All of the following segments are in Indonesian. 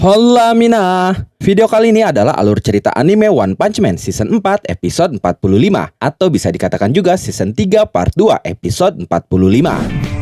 Hola Mina. Video kali ini adalah alur cerita anime One Punch Man Season 4 episode 45 atau bisa dikatakan juga Season 3 Part 2 episode 45.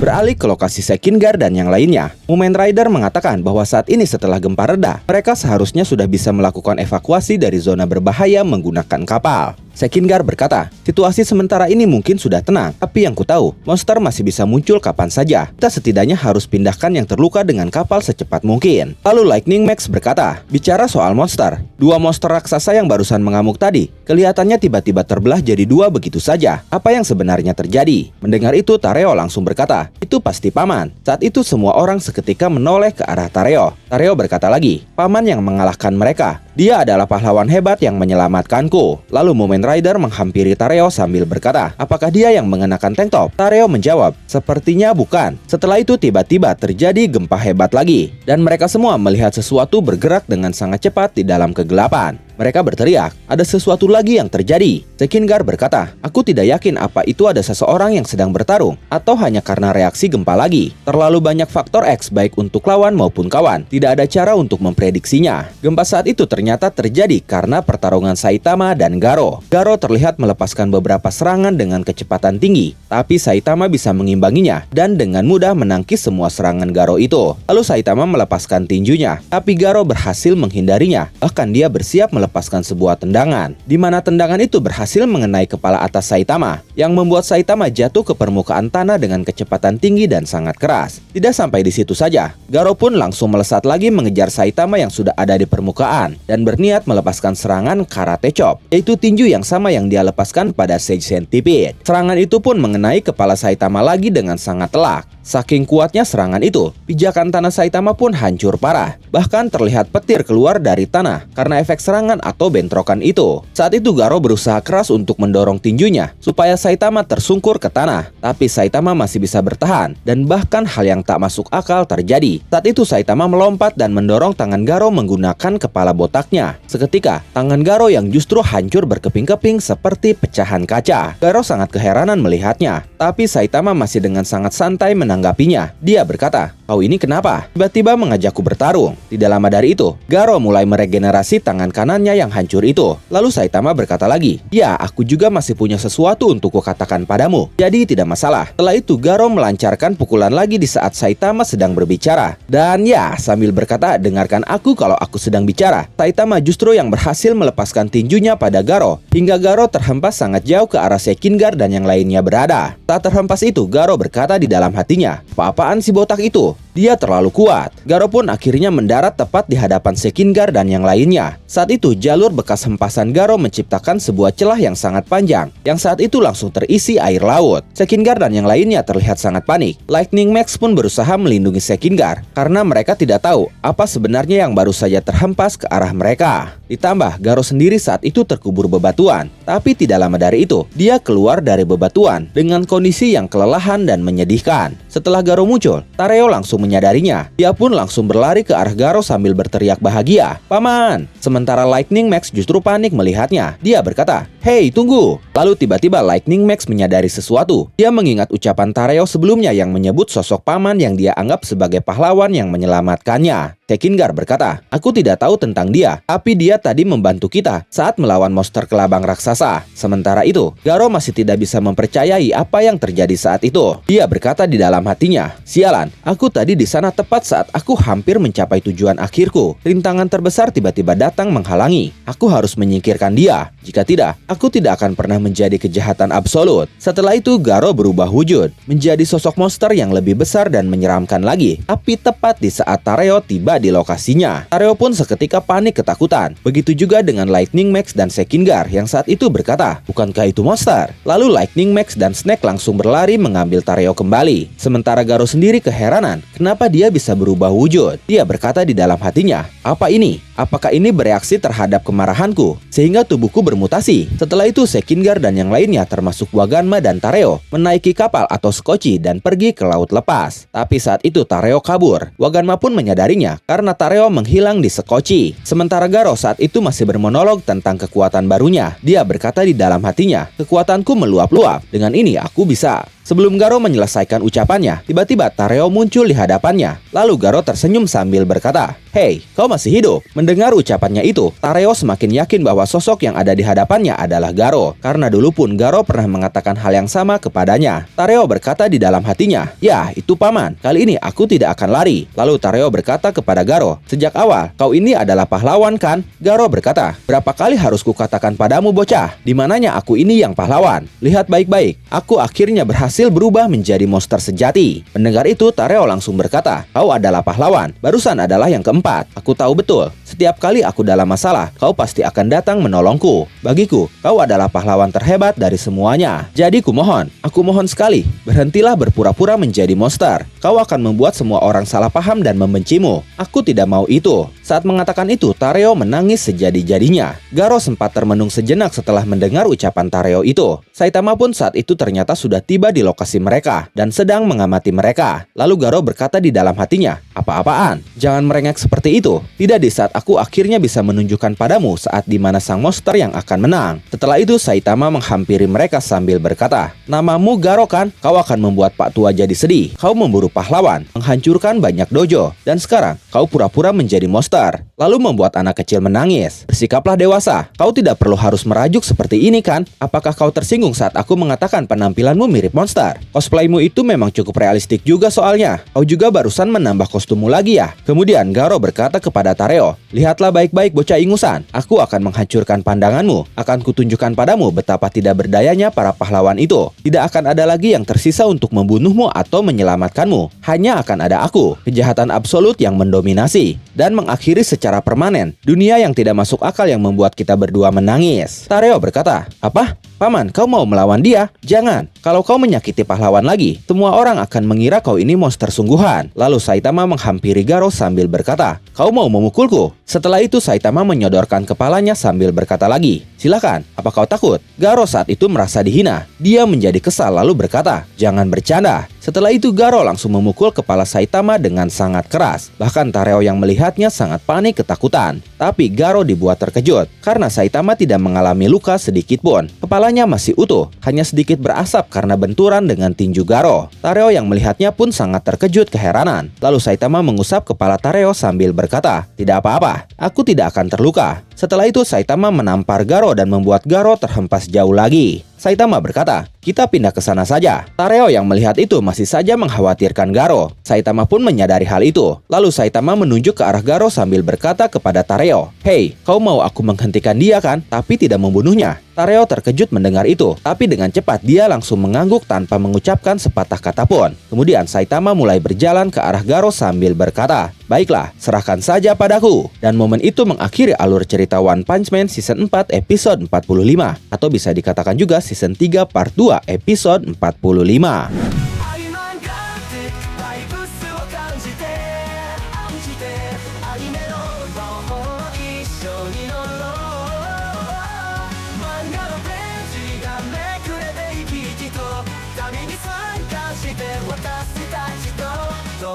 Beralih ke lokasi Sekingar dan yang lainnya, Mumen Rider mengatakan bahwa saat ini setelah gempa reda, mereka seharusnya sudah bisa melakukan evakuasi dari zona berbahaya menggunakan kapal. Sekingar berkata, situasi sementara ini mungkin sudah tenang, tapi yang ku tahu, monster masih bisa muncul kapan saja. Kita setidaknya harus pindahkan yang terluka dengan kapal secepat mungkin. Lalu Lightning Max berkata, bicara soal monster, dua monster raksasa yang barusan mengamuk tadi, kelihatannya tiba-tiba terbelah jadi dua begitu saja. Apa yang sebenarnya terjadi? Mendengar itu, Tareo langsung berkata, itu pasti Paman. Saat itu semua orang seketika menoleh ke arah Tareo. Tareo berkata lagi, Paman yang mengalahkan mereka. Dia adalah pahlawan hebat yang menyelamatkanku. Lalu Mumen Rider menghampiri Tareo sambil berkata, apakah dia yang mengenakan tank top? Tareo menjawab, sepertinya bukan. Setelah itu tiba-tiba terjadi gempa hebat lagi, dan mereka semua melihat sesuatu bergerak dengan sangat cepat di dalam kegelapan. Mereka berteriak, ada sesuatu lagi yang terjadi. Sekingar berkata, aku tidak yakin apa itu ada seseorang yang sedang bertarung, atau hanya karena reaksi gempa lagi. Terlalu banyak faktor X baik untuk lawan maupun kawan. Tidak ada cara untuk memprediksinya. Gempa saat itu ternyata terjadi karena pertarungan Saitama dan Garo. Garo terlihat melepaskan beberapa serangan dengan kecepatan tinggi, tapi Saitama bisa mengimbanginya dan dengan mudah menangkis semua serangan Garo itu. Lalu Saitama melepaskan tinjunya, tapi Garo berhasil menghindarinya. Bahkan dia bersiap melepaskan sebuah tendangan, di mana tendangan itu berhasil mengenai kepala atas Saitama, yang membuat Saitama jatuh ke permukaan tanah dengan kecepatan tinggi dan sangat keras. Tidak sampai di situ saja, Garo pun langsung melesat lagi mengejar Saitama yang sudah ada di permukaan, dan berniat melepaskan serangan Karate Chop, yaitu tinju yang sama yang dia lepaskan pada Sage Centipede. Serangan itu pun mengenai kepala Saitama lagi dengan sangat telak. Saking kuatnya serangan itu, pijakan tanah Saitama pun hancur parah. Bahkan terlihat petir keluar dari tanah karena efek serangan atau bentrokan itu. Saat itu Garo berusaha keras untuk mendorong tinjunya supaya Saitama tersungkur ke tanah, tapi Saitama masih bisa bertahan, dan bahkan hal yang tak masuk akal terjadi. Saat itu Saitama melompat dan mendorong tangan Garo menggunakan kepala botaknya. Seketika, tangan Garo yang justru hancur berkeping-keping seperti pecahan kaca. Garo sangat keheranan melihatnya, tapi Saitama masih dengan sangat santai menanggapinya. Dia berkata, kau ini kenapa? Tiba-tiba mengajakku bertarung. Tidak lama dari itu, Garo mulai meregenerasi tangan kanannya yang hancur itu. Lalu Saitama berkata lagi, ya, aku juga masih punya sesuatu untuk kukatakan padamu. Jadi tidak masalah. Setelah itu Garo melancarkan pukulan lagi di saat Saitama sedang berbicara. Dan ya, sambil berkata, dengarkan aku kalau aku sedang bicara. Saitama justru yang berhasil melepaskan tinjunya pada Garo, hingga Garo terhempas sangat jauh ke arah Sekingar dan yang lainnya berada. Saat terhempas itu, Garo berkata di dalam hatinya, apa-apaan si botak itu? Dia terlalu kuat. Garo pun akhirnya mendarat tepat di hadapan Sekingar dan yang lainnya. Saat itu jalur bekas hempasan Garo menciptakan sebuah celah yang sangat panjang, yang saat itu langsung terisi air laut. Sekingar dan yang lainnya terlihat sangat panik. Lightning Max pun berusaha melindungi Sekingar, karena mereka tidak tahu apa sebenarnya yang baru saja terhempas ke arah mereka. Ditambah Garo sendiri saat itu terkubur bebatuan. Tapi tidak lama dari itu, dia keluar dari bebatuan dengan kondisi yang kelelahan dan menyedihkan. Setelah Garo muncul, Tareo langsung menyadarinya. Dia pun langsung berlari ke arah Garo sambil berteriak bahagia, Paman! Sementara Lightning Max justru panik melihatnya. Dia berkata, hei, tunggu! Lalu tiba-tiba Lightning Max menyadari sesuatu. Dia mengingat ucapan Tareo sebelumnya yang menyebut sosok Paman yang dia anggap sebagai pahlawan yang menyelamatkannya. Sekingar berkata, aku tidak tahu tentang dia, tapi dia tadi membantu kita saat melawan monster kelabang raksasa. Sementara itu, Garo masih tidak bisa mempercayai apa yang terjadi saat itu. Dia berkata di dalam hatinya, sialan, aku tadi di sana tepat saat aku hampir mencapai tujuan akhirku. Rintangan terbesar tiba-tiba datang menghalangi. Aku harus menyingkirkan dia. Jika tidak, aku tidak akan pernah menjadi kejahatan absolut. Setelah itu Garo berubah wujud menjadi sosok monster yang lebih besar dan menyeramkan lagi. Tapi tepat di saat Tareo tiba di lokasinya, Tareo pun seketika panik ketakutan. Begitu juga dengan Lightning Max dan Sekingar yang saat itu berkata, "Bukankah itu monster?" Lalu Lightning Max dan Snake langsung berlari mengambil Tareo kembali. Sementara Garo sendiri keheranan, kenapa dia bisa berubah wujud. Dia berkata di dalam hatinya, "Apa ini? Apakah ini bereaksi terhadap kemarahanku sehingga tubuhku bermutasi?" Setelah itu Sekingar dan yang lainnya termasuk Waganma dan Tareo menaiki kapal atau skoci dan pergi ke laut lepas. Tapi saat itu Tareo kabur. Waganma pun menyadarinya karena Tareo menghilang di skoci. Sementara Garo saat itu masih bermonolog tentang kekuatan barunya. Dia berkata di dalam hatinya, "Kekuatanku meluap-luap. Dengan ini aku bisa." Sebelum Garo menyelesaikan ucapannya, tiba-tiba Tareo muncul di hadapannya. Lalu Garo tersenyum sambil berkata, "Hei, kau masih hidup?" Mendengar ucapannya itu, Tareo semakin yakin bahwa sosok yang ada di hadapannya adalah Garo. Karena dulu pun Garo pernah mengatakan hal yang sama kepadanya. Tareo berkata di dalam hatinya, "Ya, itu paman. Kali ini aku tidak akan lari." Lalu Tareo berkata kepada Garo, "Sejak awal, kau ini adalah pahlawan kan?" Garo berkata, "Berapa kali harus kukatakan padamu bocah, di mananya aku ini yang pahlawan? Lihat baik-baik, aku akhirnya berhasil berubah menjadi monster sejati." Mendengar itu, Tareo langsung berkata, "Kau adalah pahlawan. Barusan adalah yang keempat. Aku tahu betul. Setiap kali aku dalam masalah, kau pasti akan datang menolongku. Bagiku, kau adalah pahlawan terhebat dari semuanya. Jadi aku mohon sekali, berhentilah berpura-pura menjadi monster. Kau akan membuat semua orang salah paham dan membencimu. Aku tidak mau itu." Saat mengatakan itu, Tareo menangis sejadi-jadinya. Garo sempat termenung sejenak setelah mendengar ucapan Tareo itu. Saitama pun saat itu ternyata sudah tiba di lokasi mereka dan sedang mengamati mereka. Lalu Garo berkata di dalam hatinya, "Apa-apaan? Jangan merengek seperti itu. Tidak di saat aku akhirnya bisa menunjukkan padamu saat di mana sang monster yang akan menang." Setelah itu Saitama menghampiri mereka sambil berkata, "Namamu Garo kan? Kau akan membuat Pak Tua jadi sedih. Kau memburu pahlawan, menghancurkan banyak dojo, dan sekarang kau pura-pura menjadi monster, lalu membuat anak kecil menangis. Bersikaplah dewasa. Kau tidak perlu harus merajuk seperti ini kan? Apakah kau tersinggung saat aku mengatakan penampilanmu mirip monster? Cosplaymu itu memang cukup realistik juga soalnya. Kau juga barusan menambah kostummu lagi ya?" Kemudian Garo berkata kepada Tareo, "Lihatlah baik-baik bocah ingusan. Aku akan menghancurkan pandanganmu. Akan kutunjukkan padamu betapa tidak berdayanya para pahlawan itu. Tidak akan ada lagi yang tersisa untuk membunuhmu atau menyelamatkanmu. Hanya akan ada aku, kejahatan absolut yang mendominasi dan mengakhiri secara permanen dunia yang tidak masuk akal yang membuat kita berdua menangis." Tareo berkata, "Apa? Paman, kau mau melawan dia? Jangan. Kalau kau menyakiti pahlawan lagi, semua orang akan mengira kau ini monster sungguhan." Lalu Saitama menghampiri Garo sambil berkata, "Kau mau memukulku?" Setelah itu Saitama menyodorkan kepalanya sambil berkata lagi, "Silakan, apa kau takut?" Garo saat itu merasa dihina. Dia menjadi kesal lalu berkata, "Jangan bercanda." Setelah itu Garo langsung memukul kepala Saitama dengan sangat keras. Bahkan Tareo yang melihatnya sangat panik ketakutan. Tapi Garo dibuat terkejut karena Saitama tidak mengalami luka sedikit pun. Kepalanya masih utuh, hanya sedikit berasap karena benturan dengan tinju Garo. Tareo yang melihatnya pun sangat terkejut keheranan. Lalu Saitama mengusap kepala Tareo sambil berkata, "Tidak apa-apa, aku tidak akan terluka." Setelah itu Saitama menampar Garo dan membuat Garo terhempas jauh lagi. Saitama berkata, "Kita pindah ke sana saja." Tareo yang melihat itu masih saja mengkhawatirkan Garo. Saitama pun menyadari hal itu. Lalu Saitama menunjuk ke arah Garo sambil berkata kepada Tareo, "Hei, kau mau aku menghentikan dia kan? Tapi tidak membunuhnya." Tareo terkejut mendengar itu, tapi dengan cepat dia langsung mengangguk tanpa mengucapkan sepatah kata pun. Kemudian Saitama mulai berjalan ke arah Garo sambil berkata, "Baiklah, serahkan saja padaku." Dan momen itu mengakhiri alur cerita One Punch Man Season 4 episode 45, atau bisa dikatakan juga Season 3 Part 2 episode 45.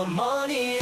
Money